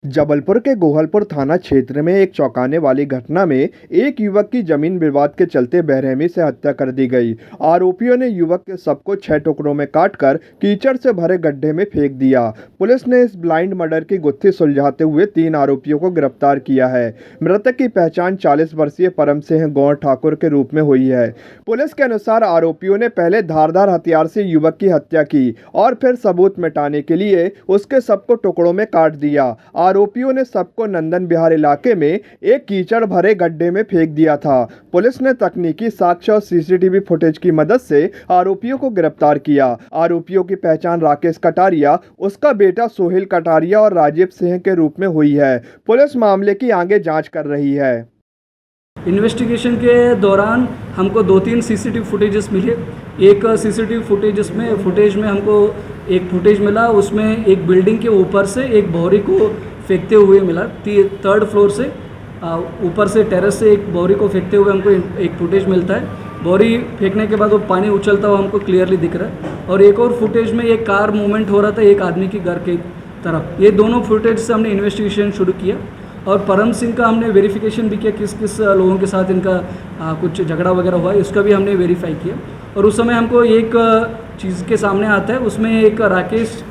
जबलपुर के गोहलपुर थाना क्षेत्र में एक चौंकाने वाली घटना में एक युवक की जमीन विवाद के चलते बेरहमी से हत्या कर दी गई। आरोपियों ने युवक के शव को 6 टुकड़ों में काटकर कीचड़ से भरे गड्ढे में फेंक दिया। पुलिस ने इस ब्लाइंड मर्डर की गुत्थी सुलझाते हुए 3 आरोपियों को गिरफ्तार किया है। मृतक की पहचान 40 वर्षीय परम सिंह गौर ठाकुर के रूप में हुई है। पुलिस के अनुसार आरोपियों ने पहले धारदार हथियार से युवक की हत्या की और फिर सबूत मिटाने के लिए उसके शव को टुकड़ों में काट दिया। आरोपियों ने सबको नंदन विहार इलाके में एक कीचड़ भरे गड्ढे में फेंक दिया था। पुलिस ने तकनीकी साक्ष्य और सीसीटीवी फुटेज की मदद से आरोपियों को गिरफ्तार किया। आरोपियों की पहचान राकेश कटारिया, उसका बेटा सोहेल कटारिया और राजीव सिंह के रूप में हुई है। पुलिस मामले की आगे जांच कर रही है। इन्वेस्टिगेशन के दौरान हमको 2-3 सीसीटीवी फुटेजेस मिले। एक सीसीटीवी फुटेज में हमको एक फुटेज मिला, उसमें एक बिल्डिंग के ऊपर से एक बोरी को फेंकते हुए मिला। 3rd फ्लोर से ऊपर से टेरेस से एक बोरी को फेंकते हुए हमको एक फुटेज मिलता है। बोरी फेंकने के बाद वो पानी उछलता हुआ हमको क्लियरली दिख रहा है। और एक और फुटेज में एक कार मूवमेंट हो रहा था एक आदमी के घर के तरफ। ये दोनों फुटेज से हमने इन्वेस्टिगेशन शुरू किया और परम सिंह का हमने वेरिफिकेशन भी किया, किस किस लोगों के साथ इनका कुछ झगड़ा वगैरह हुआ है, उसका भी हमने वेरीफाई किया। और उस समय हमको एक चीज़ के सामने आता है, उसमें एक राकेश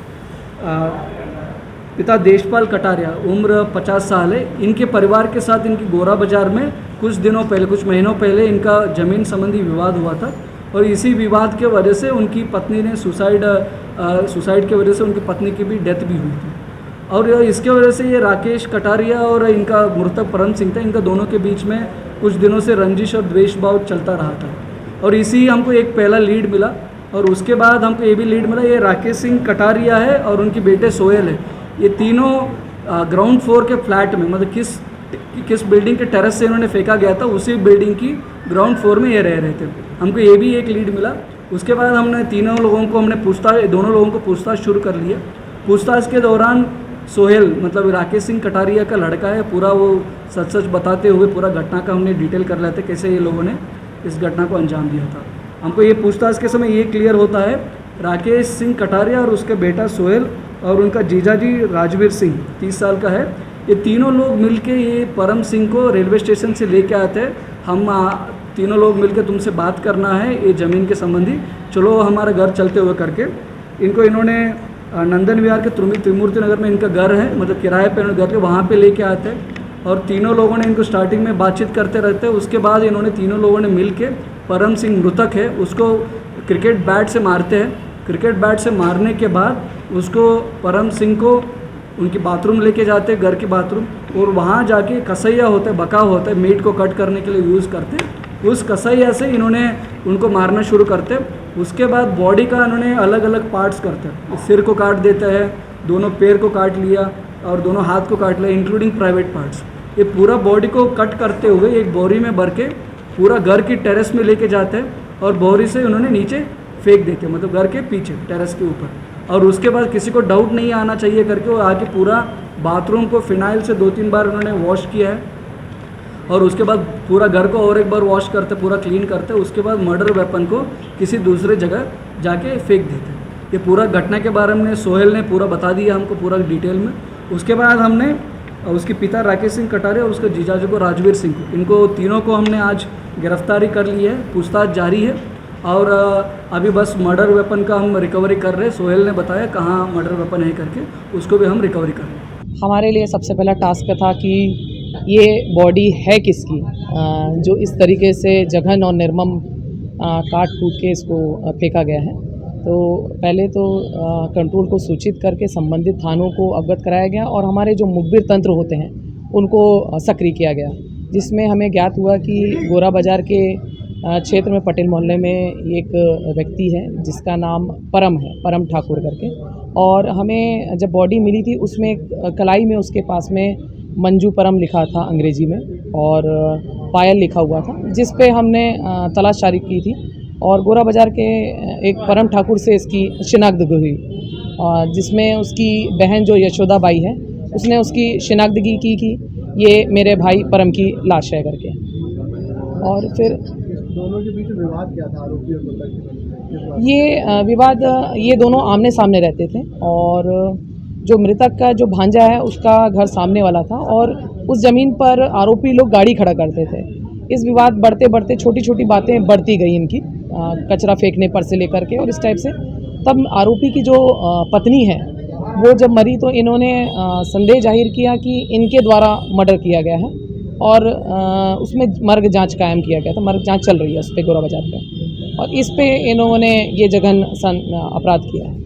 पिता देशपाल कटारिया, उम्र 50 साल है। इनके परिवार के साथ इनकी गोरा बाज़ार में कुछ महीनों पहले इनका ज़मीन संबंधी विवाद हुआ था और इसी विवाद के वजह से उनकी पत्नी ने सुसाइड के वजह से उनकी पत्नी की भी डेथ भी हुई थी। और इसके वजह से ये राकेश कटारिया और इनका मृतक परम सिंह था, इनका दोनों के बीच में कुछ दिनों से रंजिश और द्वेष भाव चलता रहा था। और इसी हमको एक पहला लीड मिला और उसके बाद हमको ये भी लीड मिला, ये राकेश सिंह कटारिया है और उनके बेटे सोहेल है। ये तीनों ग्राउंड फ्लोर के फ्लैट में, मतलब किस बिल्डिंग के टेरेस से इन्होंने फेंका गया था उसी बिल्डिंग की ग्राउंड फ्लोर में ये रह रहे थे। हमको ये भी एक लीड मिला। उसके बाद हमने दोनों लोगों को पूछताछ शुरू कर लिया। पूछताछ के दौरान सोहेल, मतलब राकेश सिंह कटारिया का लड़का है, पूरा वो सच बताते हुए पूरा घटना का हमने डिटेल कर लेते कैसे ये लोगों ने इस घटना को अंजाम दिया था। हमको ये पूछताछ के समय ये क्लियर होता है, राकेश सिंह कटारिया और उसके बेटा सोहेल और उनका जीजाजी राजवीर सिंह 30 साल का है, ये तीनों लोग मिलके ये परम सिंह को रेलवे स्टेशन से लेके आते हैं। हम तीनों लोग मिलके तुमसे बात करना है ये ज़मीन के संबंधी, चलो हमारा घर चलते हुए करके इनको इन्होंने नंदन विहार के त्रिमूर्ति नगर में इनका घर है, मतलब किराए पे घर के वहाँ पे लेके आते हैं। और तीनों लोगों ने इनको स्टार्टिंग में बातचीत करते रहते हैं। उसके बाद इन्होंने तीनों लोगों ने मिल के परम सिंह मृतक है उसको क्रिकेट बैट से मारते हैं। क्रिकेट बैट से मारने के बाद उसको परम सिंह को उनकी बाथरूम लेके जाते हैं, घर के बाथरूम, और वहाँ जाके कसैया होता है, बकाव होता है, मीट को कट करने के लिए यूज़ करते हैं। उस कसैया से इन्होंने उनको मारना शुरू करते हैं। उसके बाद बॉडी का इन्होंने अलग अलग पार्ट्स करते हैं, सिर को काट देते हैं, दोनों पैर को काट लिया और दोनों हाथ को काट लिया, इंक्लूडिंग प्राइवेट पार्ट्स। ये पूरा बॉडी को कट करते हुए एक बोरी में भर के पूरा घर की टेरेस में लेके जाते हैं और बोरी से उन्होंने नीचे फेंक देते हैं, मतलब घर के पीछे टेरेस के ऊपर। और उसके बाद किसी को डाउट नहीं आना चाहिए करके वो आके पूरा बाथरूम को फिनाइल से 2-3 बार उन्होंने वॉश किया है और उसके बाद पूरा घर को और एक बार वॉश करते, पूरा क्लीन करते। उसके बाद मर्डर वेपन को किसी दूसरे जगह जाके फेंक देते। ये पूरा घटना के बारे में सोहेल ने पूरा बता दिया हमको पूरा डिटेल में। उसके बाद हमने उसके पिता राकेश सिंह कटारिया और उसके जीजाजी को राजवीर सिंह को, इनको तीनों को हमने आज गिरफ्तारी कर ली है, पूछताछ जारी है। और अभी बस मर्डर वेपन का हम रिकवरी कर रहे हैं। सोहेल ने बताया कहाँ मर्डर वेपन है करके, उसको भी हम रिकवरी कर रहे हैं। हमारे लिए सबसे पहला टास्क था कि ये बॉडी है किसकी, जो इस तरीके से जघन और निर्मम काट कूट के इसको फेंका गया है। तो पहले तो कंट्रोल को सूचित करके संबंधित थानों को अवगत कराया गया और हमारे जो मुखबिर तंत्र होते हैं उनको सक्रिय किया गया, जिसमें हमें ज्ञात हुआ कि गोरा बाज़ार के क्षेत्र में पटेल मोहल्ले में एक व्यक्ति है जिसका नाम परम ठाकुर करके, और हमें जब बॉडी मिली थी उसमें कलाई में उसके पास में मंजू परम लिखा था अंग्रेजी में और पायल लिखा हुआ था, जिस पे हमने तलाशचारी की थी। और गोरा बाज़ार के एक परम ठाकुर से इसकी शिनाख्त हुई, जिसमें उसकी बहन जो यशोदा बाई है उसने उसकी शिनाख्तगी की कि ये मेरे भाई परम की लाश है करके। और फिर दोनों के बीच विवाद क्या था आरोपियों को? ये विवाद, ये दोनों आमने सामने रहते थे और जो मृतक का जो भांजा है उसका घर सामने वाला था और उस ज़मीन पर आरोपी लोग गाड़ी खड़ा करते थे। इस विवाद बढ़ते बढ़ते छोटी छोटी बातें बढ़ती गई इनकी, कचरा फेंकने पर से लेकर के और इस टाइप से। तब आरोपी की जो पत्नी है वो जब मरी तो इन्होंने संदेह जाहिर किया कि इनके द्वारा मर्डर किया गया है और उसमें मर्ग जांच कायम किया गया था। मर्ग जांच चल रही है उस पर गोरा बाजार पे और इस पे इन्होंने ये जघन अपराध किया है।